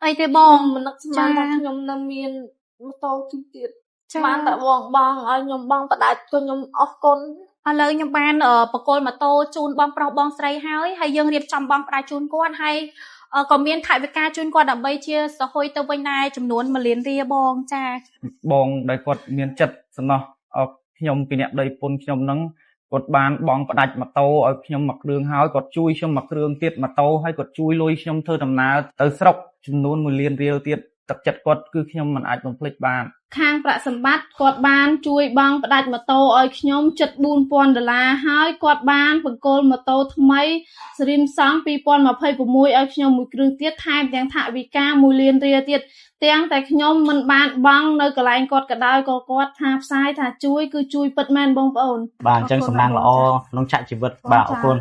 អីទេបងមិននឹកស្មានថាខ្ញុំនៅមានម៉ូតូទីទៀតស្មានតែបងឲ្យខ្ញុំបងបដាច់ក៏ខ្ញុំអរគុណឥឡូវខ្ញុំបានបកគលម៉ូតូជូនបងប្រុសបងស្រីហើយយើងរៀបចំបងផ្ដាច់ជូនគាត់ហើយក៏មានថវិកាជូនគាត់ដើម្បីជាសហួយទៅវិញដែរចំនួន1លានរៀលបងចាបងដែលគាត់មានចិត្តសំណោះខ្ញុំពីអ្នកដីពុនខ្ញុំនឹងគាត់បានបងផ្ដាច់ម៉ូតូឲ្យខ្ញុំមួយគ្រឿងហើយគាត់ជួយខ្ញុំមួយគ្រឿងទៀតម៉ូតូហើយគាត់ជួយលុយខ្ញុំធ្វើដំណើរទៅស្រុកចំនួន1លានរៀលទៀតទឹកចិត្តគាត់គឺខ្ញុំមិនអាចបំភ្លេចបានខាងប្រាក់សម្បត្តិគាត់បានជួយបងផ្ដាច់ម៉ូតូឲ្យខ្ញុំ$40,000ហើយគាត់បានបង្គោលម៉ូតូថ្មីសេរីសង់2026ឲ្យខ្ញុំមួយគ្រឿងទៀតថែមទាំងថវិកា1លានរៀលទៀតទាំងតែខ្ញុំមិនបានបង់នៅកន្លែងគាត់ក៏ដោយក៏គាត់ថាផ្សាយថាជួយគឺជួយពិតមែនបងប្អូនបាទអញ្ចឹងសំណាងល្អក្នុងឆាកជីវិតបាទអរគុណ